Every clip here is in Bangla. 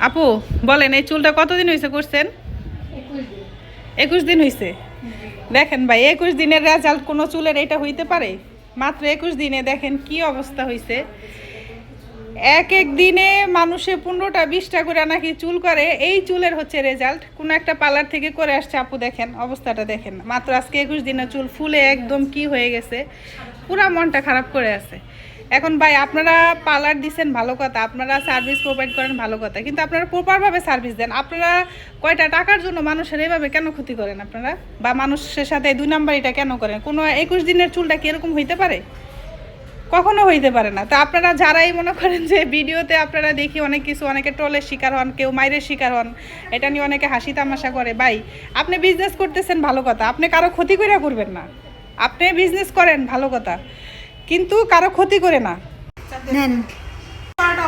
আপু বলেন, এই চুলটা কতদিন হয়েছে করছেন? 21 দিন হয়েছে। দেখেন ভাই, 21 দিনের রেজাল্ট কোনো চুলের এটা হইতে পারে? মাত্র 21 দিনে দেখেন কি অবস্থা হয়েছে। এক এক দিনে মানুষে 15টা 20টা করে নাকি চুল করে, এই চুলের হচ্ছে রেজাল্ট। কোনো একটা পার্লার থেকে করে আসছে আপু, দেখেন অবস্থাটা দেখেন। মাত্র আজকে 21 দিনে চুল ফুলে একদম কি হয়ে গেছে, পুরা মনটা খারাপ করে আছে। এখন ভাই আপনারা পার্লার দিচ্ছেন ভালো কথা, আপনারা সার্ভিস প্রোভাইড করেন ভালো কথা, কিন্তু আপনারা প্রপারভাবে সার্ভিস দেন। আপনারা কয়টা টাকার জন্য মানুষের এইভাবে কেন ক্ষতি করেন আপনারা, বা মানুষের সাথে 2 নাম্বার এটা কেন করেন? কোনো 21 দিনের চুলটা কি এরকম হইতে পারে? কখনো হইতে পারে না। তো আপনারা যারাই মনে করেন যে ভিডিওতে আপনারা দেখি অনেক কিছু, অনেকে ট্রোলের শিকার হন, কেউ মাইরের শিকার হন, এটা নিয়ে অনেকে হাসি তামাশা করে। ভাই আপনি বিজনেস করতেছেন ভালো কথা, আপনি কারো ক্ষতি করে করবেন না। আপনি বিজনেস করেন ভালো কথা, কিন্তু কারো ক্ষতি করে না।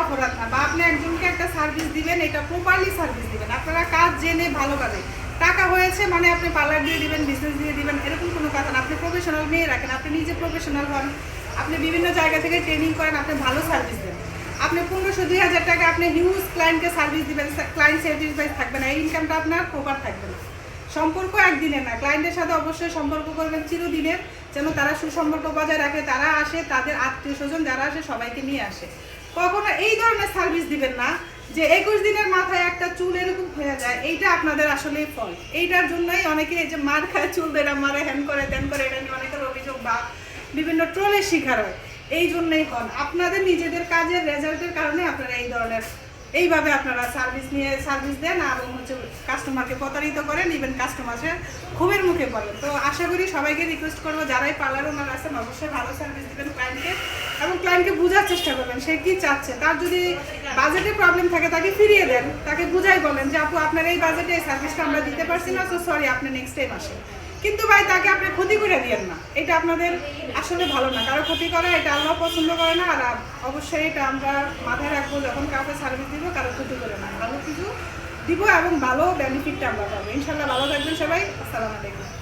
অপরাধ না, বা আপনি একজনকে একটা সার্ভিস দিবেন, এটা প্রপারলি সার্ভিস দিবেন। আপনারা কাজ জেনে ভালোভাবে, টাকা হয়েছে মানে আপনি পার্লার দিয়ে দিবেন, বিজনেস দিয়ে দিবেন, এরকম কোনো কথা না। আপনি প্রফেশনাল মেয়ে রাখেন, আপনি নিজে প্রফেশনাল হন, আপনি বিভিন্ন জায়গা থেকে ট্রেনিং করেন, আপনি ভালো সার্ভিস দেন। আপনি 1500-2000 টাকা আপনি হিউজ ক্লায়েন্টকে সার্ভিস দিবেন, ক্লায়েন্ট স্যাটিসফাইড থাকবে না, এই ইনকামটা আপনার প্রপার থাকবে না। সম্পর্ক একদিনের না, ক্লায়েন্টের সাথে অবশ্যই সম্পর্ক করবেন চিরদিনের, যেন তারা সুসম্পর্ক বজায় রাখে, তারা আসে, তাদের আত্মীয় স্বজন যারা আসে সবাইকে নিয়ে আসে। কখনো এই ধরনের সার্ভিস দিবেন না যে 21 দিনের মাথায় একটা চুল এরকম হয়ে যায়। এইটা আপনাদের আসলে ফল। এইটার জন্যই অনেকে এই যে মার খায়, চুল দেরা মারে, হ্যান করে তেন করে, এটা নিয়ে অনেকের অভিযোগ বা বিভিন্ন ট্রোলের শিকার হয়। এই জন্যই হন, আপনাদের নিজেদের কাজের রেজাল্টের কারণে আপনারা এই ধরনের এইভাবে আপনারা সার্ভিস দেন, এবং হচ্ছে কাস্টমারকে প্রতারিত করেন, ইভেন কাস্টমারের ক্ষোভের মুখে পড়েন। তো আশা করি সবাইকে রিকোয়েস্ট করবো, যারাই পার্লার ওনার আছেন অবশ্যই ভালো সার্ভিস দেবেন ক্লায়েন্টকে, এবং ক্লায়েন্টকে বোঝার চেষ্টা করবেন সে কি চাচ্ছে। তার যদি বাজেটে প্রবলেম থাকে তাকে ফিরিয়ে দেন, তাকে বুঝাই বলেন যে আপু আপনার এই বাজেটে এই সার্ভিসটা আমরা দিতে পারছি না, তো সরি, আপনি নেক্সট টাইম আসেন। কিন্তু ভাই তাকে আপনি ক্ষতি করে দিয়েন না, এটা আপনাদের আসলে ভালো না। কারো ক্ষতি করা এটা আল্লাহ পছন্দ করে না। আর অবশ্যই এটা আমরা মাথায় রাখবো, যখন কাউকে সার্ভিস দিব কারো ক্ষতি করে না, ভালো কিছু দিব এবং ভালো বেনিফিটটা আমরা পাবো ইনশাল্লাহ। ভালো থাকবেন সবাই, আসসালামু আলাইকুম।